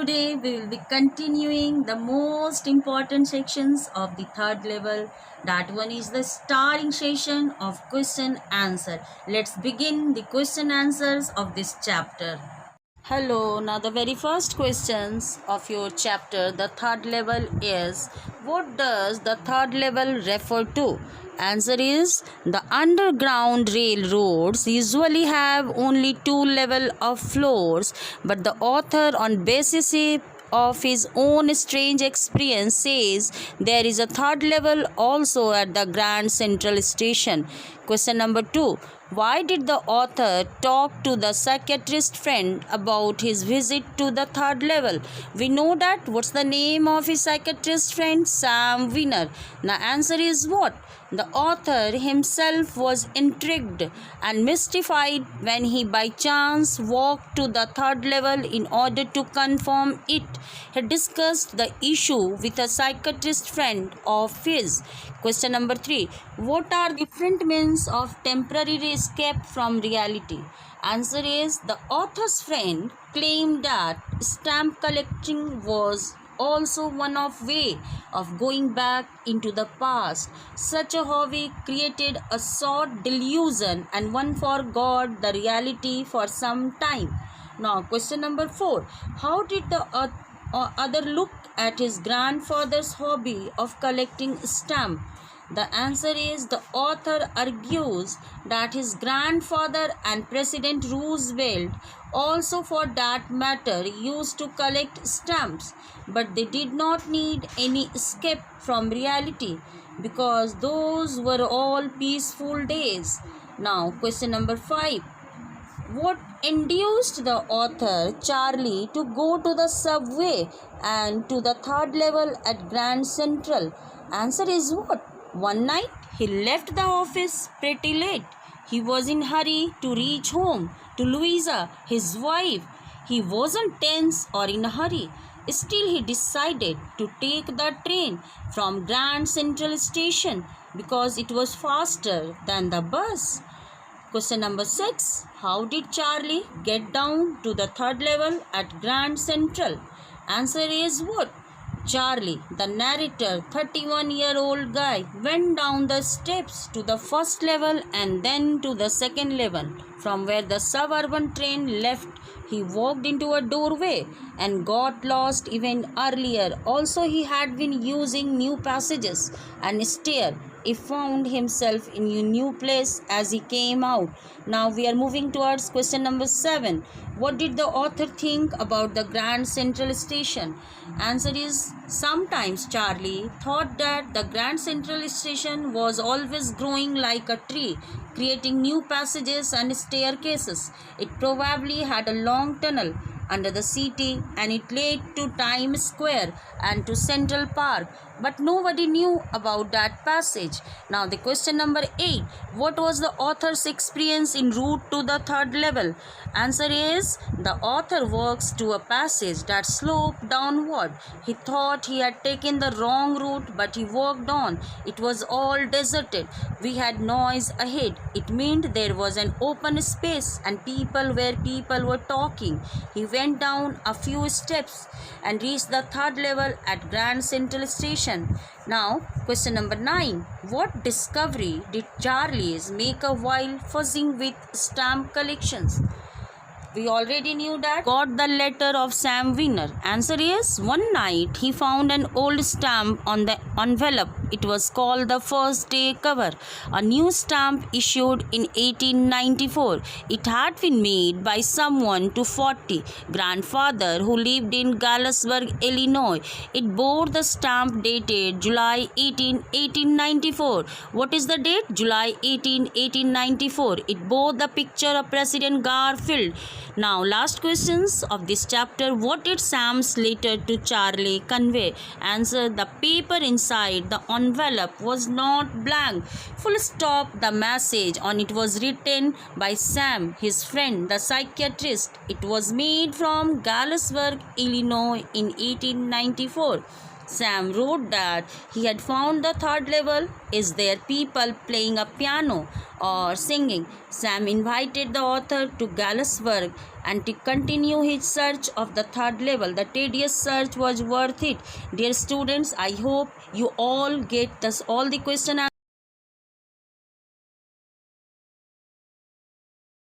Today we will be continuing the most important sections of the third level. That one is the starting session of question answer. Let's begin the question answers of this chapter. Hello, now the very first questions of your chapter, the third level is, what does the third level refer to? Answer is, the underground railroads usually have only two level of floors, but the author on basis of his own strange experience says there is a third level also at the Grand Central Station. Question number 2. Why did the author talk to the psychiatrist friend about his visit to the third level? We know that. What's the name of his psychiatrist friend? Sam Weiner. The answer is what? The author himself was intrigued and mystified when he by chance walked to the third level in order to confirm it. He discussed the issue with a psychiatrist friend of his. Question number 3. What are different means of temporary escape from reality? Answer is, the author's friend claimed that stamp collecting was also one of way of going back into the past. Such a hobby created a sort delusion and one forgot the reality for some time. Now question number 4. How did the other look at his grandfather's hobby of collecting stamps? The answer is, the author argues that his grandfather and President Roosevelt also for that matter used to collect stamps, but they did not need any escape from reality because those were all peaceful days. Now question number 5. What induced the author Charlie to go to the subway and to the third level at Grand Central? Answer is what? One night he left the office pretty late. He was in hurry to reach home to Louisa, his wife. He wasn't tense or in a hurry. Still he decided to take the train from Grand Central Station because it was faster than the bus. Question number 6. How did Charlie get down to the third level at Grand Central? Answer is what? Charlie, the narrator, 31-year-old guy, went down the steps to the first level and then to the second level. From where the suburban train left, he walked into a doorway and got lost even earlier. Also, he had been using new passages and stairs. He found himself in a new place as he came out. Now we are moving towards question number 7. What did the author think about the Grand Central Station? Answer is, sometimes Charlie thought that the Grand Central Station was always growing like a tree, creating new passages and staircases. It probably had a long tunnel under the city and it led to Times Square and to Central Park, but nobody knew about that passage. Now the question number 8. What was the author's experience en route to the third level? Answer is, the author walks to a passage that sloped downward. He thought he had taken the wrong route, but he walked on. It was all deserted. We had noise ahead. It meant there was an open space and people were talking. He went down a few steps and reached the third level at Grand Central Station. Now, question number 9. What discovery did Charles make while fussing with stamp collections? We already knew that. Got the letter of Sam Weiner. Answer is, one night he found an old stamp on the envelope. It was called the First Day cover, a new stamp issued in 1894. It had been made by someone to 40 grandfather who lived in Galesburg, Illinois. It bore the stamp dated July 18, 1894. What is the date? July 18, 1894. It bore the picture of President Garfield. Now, last questions of this chapter. What did Sam's letter to Charlie convey? Answer, the paper inside the envelope was not blank. Full stop. The message on it was written by Sam, his friend, the psychiatrist. It was made from Galesburg, Illinois in 1894. Sam wrote that he had found the third level. Is there people playing a piano or singing? Sam invited the author to Galesburg and to continue his search of the third level. The tedious search was worth it. Dear students, I hope you all get all the question